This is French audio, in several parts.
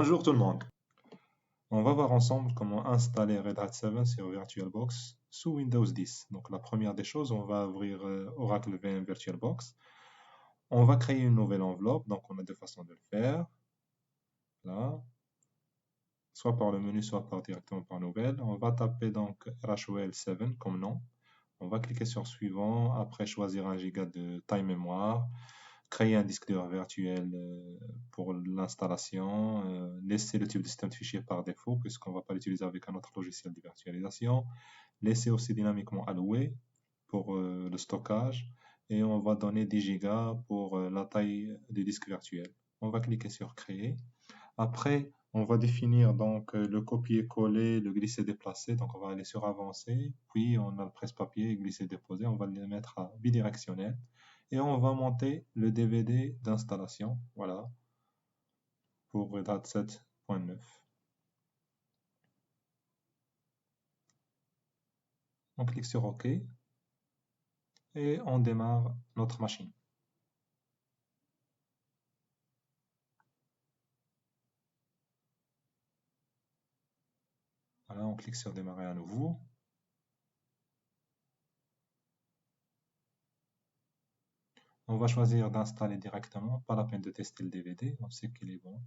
Bonjour tout le monde. On va voir ensemble comment installer Red Hat 7 sur VirtualBox sous Windows 10. Donc la première des choses, on va ouvrir Oracle VM VirtualBox. On va créer une nouvelle enveloppe. Donc on a deux façons de le faire. Là, soit par le menu, soit directement par nouvelle. On va taper donc RHOL 7 comme nom. On va cliquer sur suivant. Après choisir 1 giga de taille mémoire. Créer un disque dur virtuel pour l'installation, laisser le type de système de fichier par défaut puisqu'on ne va pas l'utiliser avec un autre logiciel de virtualisation, laisser aussi dynamiquement alloué pour le stockage et on va donner 10 gigas pour la taille du disque virtuel. On va cliquer sur créer. Après, on va définir donc le copier-coller, le glisser-déplacer. Donc on va aller sur avancer, puis on a le presse-papier, glisser-déposer. On va le mettre à bidirectionnel et on va monter le DVD d'installation. Voilà, pour Red Hat 7.9. On clique sur OK et on démarre notre machine. Voilà, on clique sur démarrer à nouveau. On va choisir d'installer directement, pas la peine de tester le DVD, on sait qu'il est bon.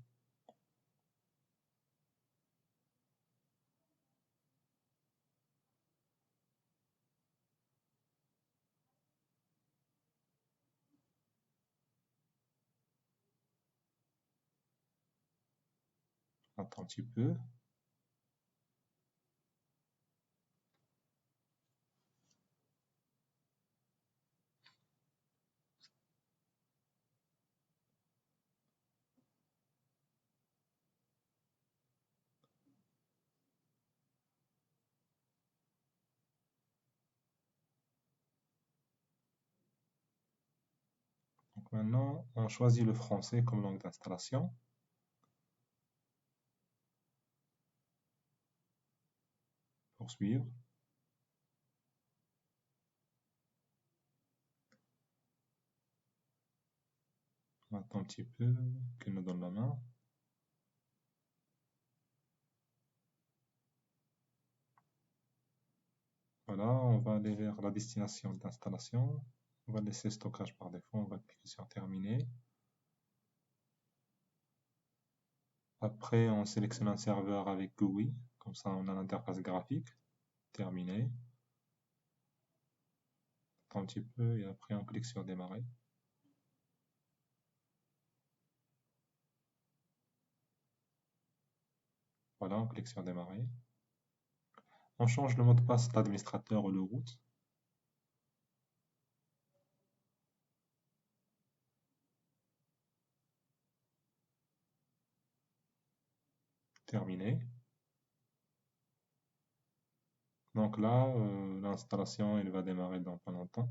Attends un petit peu. Donc maintenant, on choisit le français comme langue d'installation. Poursuivre. On attend un petit peu qu'il nous donne la main. Voilà, on va aller vers la destination d'installation. On va laisser stockage par défaut, on va cliquer sur terminer. Après, on sélectionne un serveur avec GUI, comme ça on a l'interface graphique. Terminé. Attends un petit peu et après on clique sur démarrer. Voilà, on clique sur démarrer. On change le mot de passe d'administrateur ou le root. Terminé. Donc là, l'installation elle va démarrer dans pas longtemps.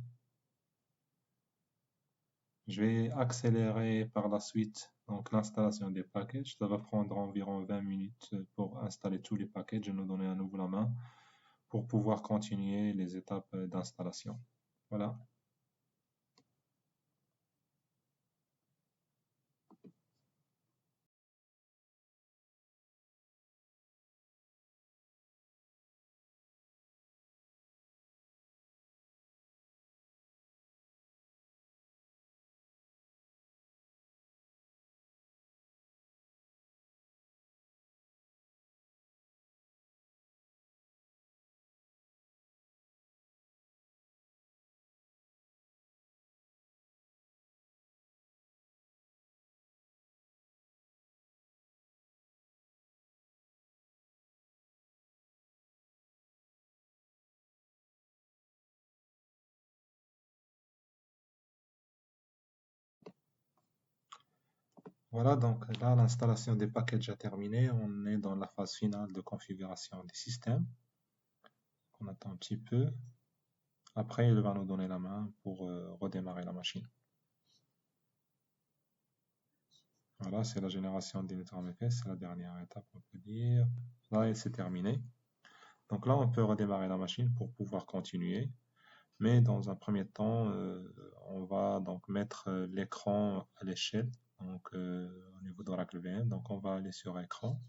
Je vais accélérer par la suite donc l'installation des packages. Ça va prendre environ 20 minutes pour installer tous les packages et nous donner à nouveau la main pour pouvoir continuer les étapes d'installation. Voilà. Voilà, donc là, l'installation des packages a terminé. On est dans la phase finale de configuration des systèmes. On attend un petit peu. Après, il va nous donner la main pour redémarrer la machine. Voilà, c'est la génération d'InetRMFS, c'est la dernière étape, on peut dire. Là, c'est terminé. Donc là, on peut redémarrer la machine pour pouvoir continuer. Mais dans un premier temps, on va donc mettre l'écran à l'échelle. donc, au niveau d'Oracle VM. Donc on va aller sur écran.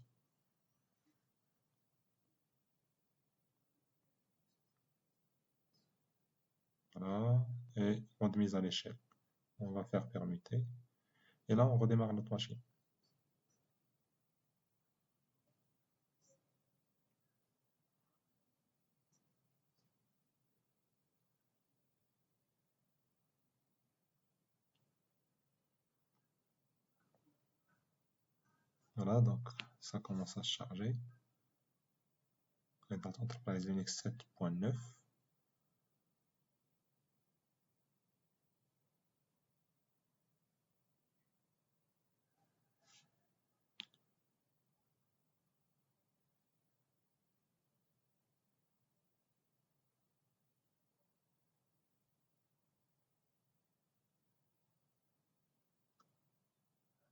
Voilà, et mode mise à l'échelle. On va faire permuter. Et là, on redémarre notre machine. Voilà, donc ça commence à se charger. Red Hat Enterprise Linux 7.9.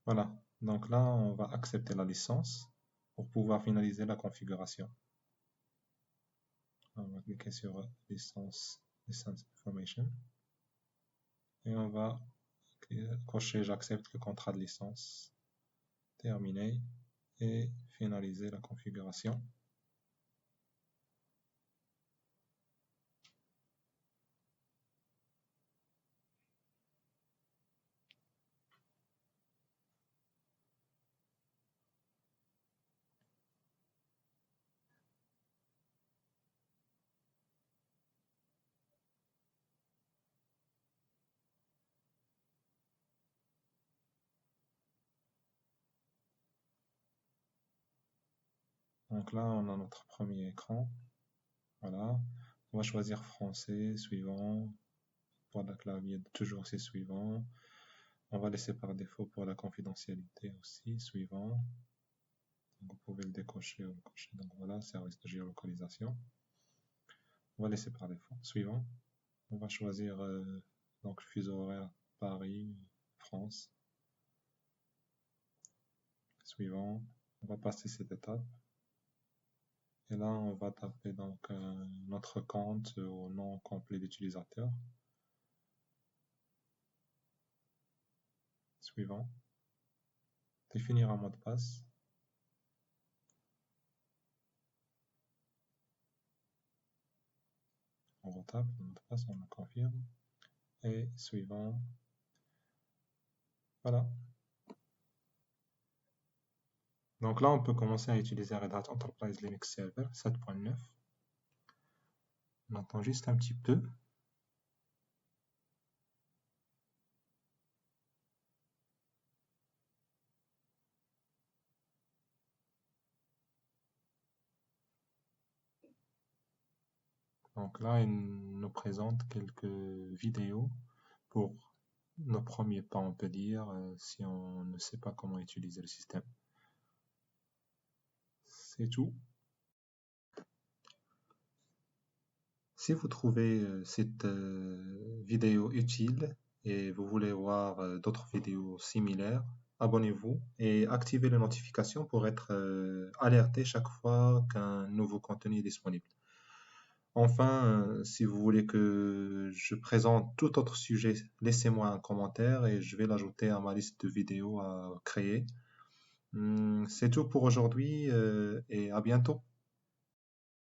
Voilà, donc là, on va accepter la licence pour pouvoir finaliser la configuration. On va cliquer sur licence information et on va cocher j'accepte le contrat de licence, terminer et finaliser la configuration. Donc là, on a notre premier écran. Voilà. On va choisir français, suivant. Pour la clavier, toujours c'est suivant. On va laisser par défaut pour la confidentialité aussi, suivant. Donc vous pouvez le décocher ou le cocher. Donc voilà, service de géolocalisation. On va laisser par défaut, suivant. On va choisir donc le fuseau horaire Paris, France. Suivant. On va passer cette étape. Et là, on va taper donc notre compte au nom complet d'utilisateur. Suivant. Définir un mot de passe. On retape le mot de passe, on le confirme. Et suivant. Voilà. Donc là, on peut commencer à utiliser Red Hat Enterprise Linux Server 7.9. On attend juste un petit peu. Donc là, il nous présente quelques vidéos pour nos premiers pas, on peut dire, si on ne sait pas comment utiliser le système. C'est tout. Si vous trouvez cette vidéo utile et vous voulez voir d'autres vidéos similaires, abonnez-vous et activez les notifications pour être alerté chaque fois qu'un nouveau contenu est disponible. Enfin, si vous voulez que je présente tout autre sujet, laissez-moi un commentaire et je vais l'ajouter à ma liste de vidéos à créer. C'est tout pour aujourd'hui et à bientôt.